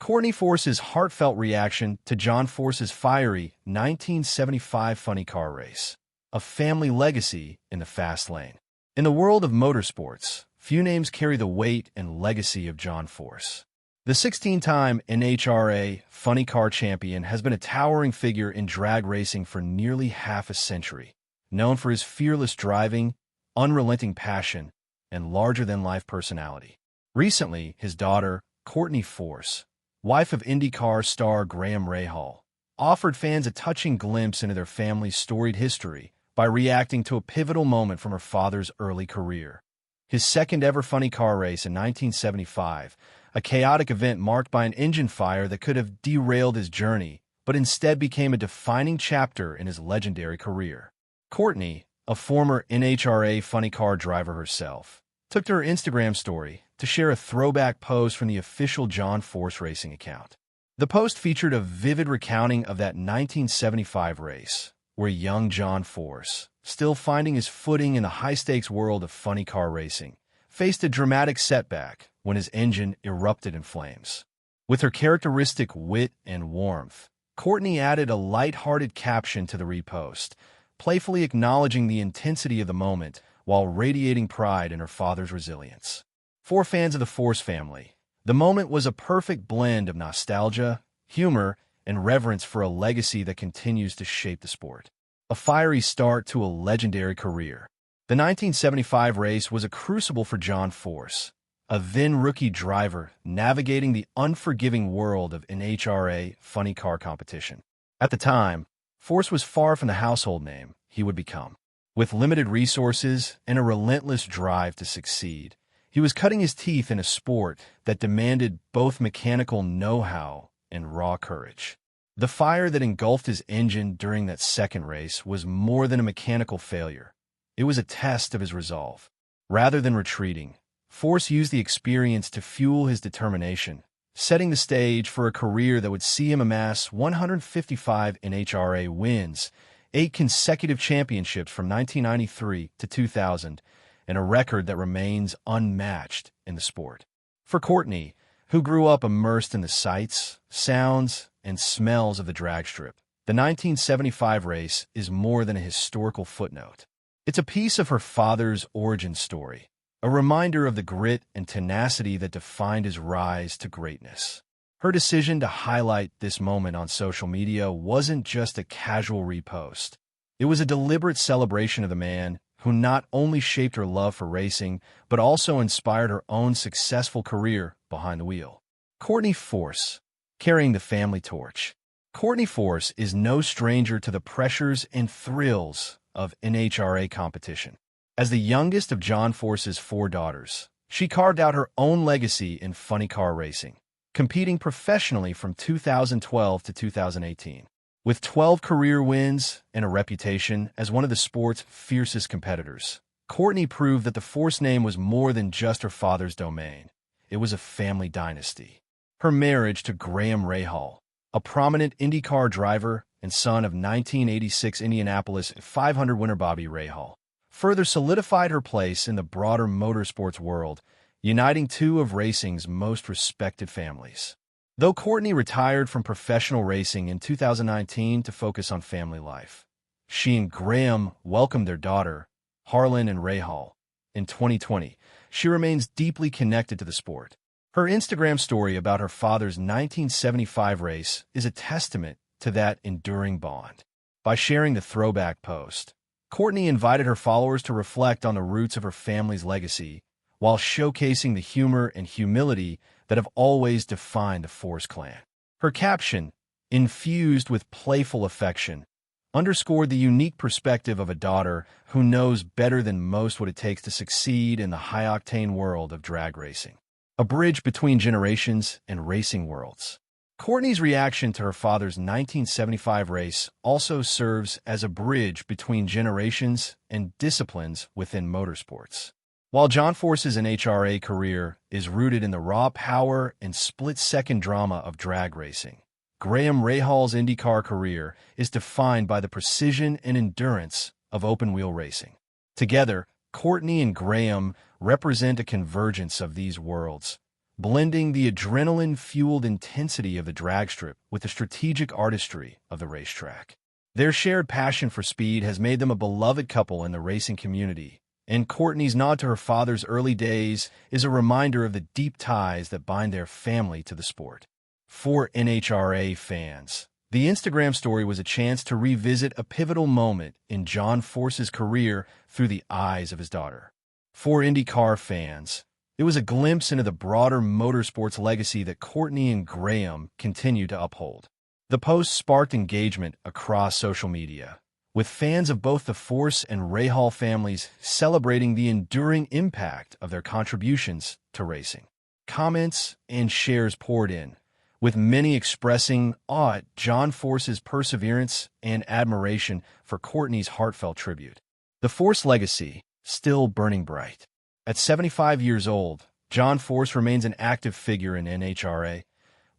Courtney Force's heartfelt reaction to John Force's fiery 1975 Funny Car race, a family legacy in the fast lane. In the world of motorsports, few names carry the weight and legacy of John Force. The 16-time NHRA Funny Car champion has been a towering figure in drag racing for nearly half a century, known for his fearless driving, unrelenting passion, and larger-than-life personality. Recently, his daughter, Courtney Force, wife of IndyCar star Graham Rahal, offered fans a touching glimpse into their family's storied history by reacting to a pivotal moment from her father's early career. His second-ever Funny Car race in 1975, a chaotic event marked by an engine fire that could have derailed his journey, but instead became a defining chapter in his legendary career. Courtney, a former NHRA Funny Car driver herself, took to her Instagram story to share a throwback post from the official John Force racing account. The post featured a vivid recounting of that 1975 race, where young John Force, still finding his footing in the high-stakes world of funny car racing, faced a dramatic setback when his engine erupted in flames. With her characteristic wit and warmth, Courtney added a light-hearted caption to the repost, playfully acknowledging the intensity of the moment while radiating pride in her father's resilience. For fans of the Force family, the moment was a perfect blend of nostalgia, humor, and reverence for a legacy that continues to shape the sport. A fiery start to a legendary career. The 1975 race was a crucible for John Force, a then-rookie driver navigating the unforgiving world of NHRA Funny Car competition. At the time, Force was far from the household name he would become. With limited resources and a relentless drive to succeed, he was cutting his teeth in a sport that demanded both mechanical know-how and raw courage. The fire that engulfed his engine during that second race was more than a mechanical failure. It was a test of his resolve. Rather than retreating, Force used the experience to fuel his determination, setting the stage for a career that would see him amass 155 NHRA wins, 8 consecutive championships from 1993 to 2000, and a record that remains unmatched in the sport. For Courtney, who grew up immersed in the sights, sounds, and smells of the drag strip, the 1975 race is more than a historical footnote. It's a piece of her father's origin story, a reminder of the grit and tenacity that defined his rise to greatness. Her decision to highlight this moment on social media wasn't just a casual repost. It was a deliberate celebration of the man who not only shaped her love for racing, but also inspired her own successful career behind the wheel. Courtney Force, carrying the family torch. Courtney Force is no stranger to the pressures and thrills of NHRA competition. As the youngest of John Force's 4 daughters, she carved out her own legacy in funny car racing, competing professionally from 2012 to 2018. With 12 career wins and a reputation as one of the sport's fiercest competitors, Courtney proved that the Force name was more than just her father's domain. It was a family dynasty. Her marriage to Graham Rahal, a prominent IndyCar driver and son of 1986 Indianapolis 500 winner Bobby Rahal, further solidified her place in the broader motorsports world, uniting 2 of racing's most respected families. Though Courtney retired from professional racing in 2019 to focus on family life, she and Graham welcomed their daughter, Harlan and Rahal. In 2020, she remains deeply connected to the sport. Her Instagram story about her father's 1975 race is a testament to that enduring bond. By sharing the throwback post, Courtney invited her followers to reflect on the roots of her family's legacy while showcasing the humor and humility that have always defined the Force clan. Her caption, infused with playful affection, underscored the unique perspective of a daughter who knows better than most what it takes to succeed in the high-octane world of drag racing. A bridge between generations and racing worlds. Courtney's reaction to her father's 1975 race also serves as a bridge between generations and disciplines within motorsports. While John Force's NHRA career is rooted in the raw power and split-second drama of drag racing, Graham Rahal's IndyCar career is defined by the precision and endurance of open-wheel racing. Together, Courtney and Graham represent a convergence of these worlds, blending the adrenaline-fueled intensity of the drag strip with the strategic artistry of the racetrack. Their shared passion for speed has made them a beloved couple in the racing community, and Courtney's nod to her father's early days is a reminder of the deep ties that bind their family to the sport. For NHRA fans, the Instagram story was a chance to revisit a pivotal moment in John Force's career through the eyes of his daughter. For IndyCar fans, it was a glimpse into the broader motorsports legacy that Courtney and Graham continue to uphold. The post sparked engagement across social media, with fans of both the Force and Rahal families celebrating the enduring impact of their contributions to racing. Comments and shares poured in, with many expressing awe at John Force's perseverance and admiration for Courtney's heartfelt tribute. The Force legacy, still burning bright. At 75 years old, John Force remains an active figure in NHRA,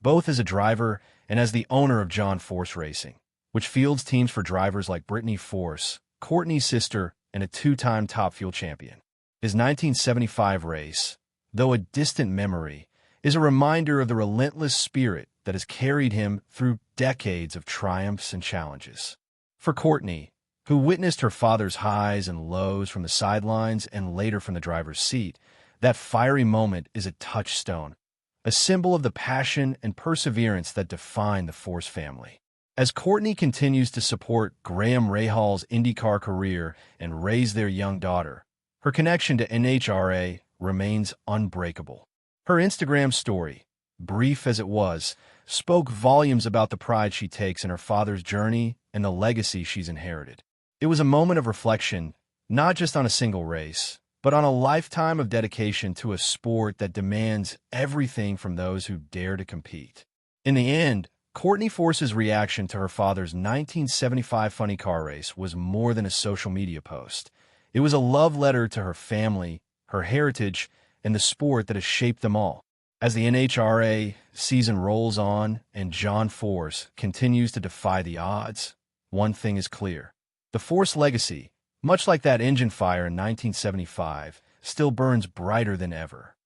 both as a driver and as the owner of John Force Racing, which fields teams for drivers like Courtney Force, Courtney's sister, and a two-time Top Fuel champion. His 1975 race, though a distant memory, is a reminder of the relentless spirit that has carried him through decades of triumphs and challenges. For Courtney, who witnessed her father's highs and lows from the sidelines and later from the driver's seat, that fiery moment is a touchstone, a symbol of the passion and perseverance that define the Force family. As Courtney continues to support Graham Rahal's IndyCar career and raise their young daughter, her connection to NHRA remains unbreakable. Her Instagram story, brief as it was, spoke volumes about the pride she takes in her father's journey and the legacy she's inherited. It was a moment of reflection, not just on a single race, but on a lifetime of dedication to a sport that demands everything from those who dare to compete. In the end, Courtney Force's reaction to her father's 1975 Funny Car race was more than a social media post. It was a love letter to her family, her heritage, and the sport that has shaped them all. As the NHRA season rolls on and John Force continues to defy the odds, one thing is clear. The Force legacy, much like that engine fire in 1975, still burns brighter than ever.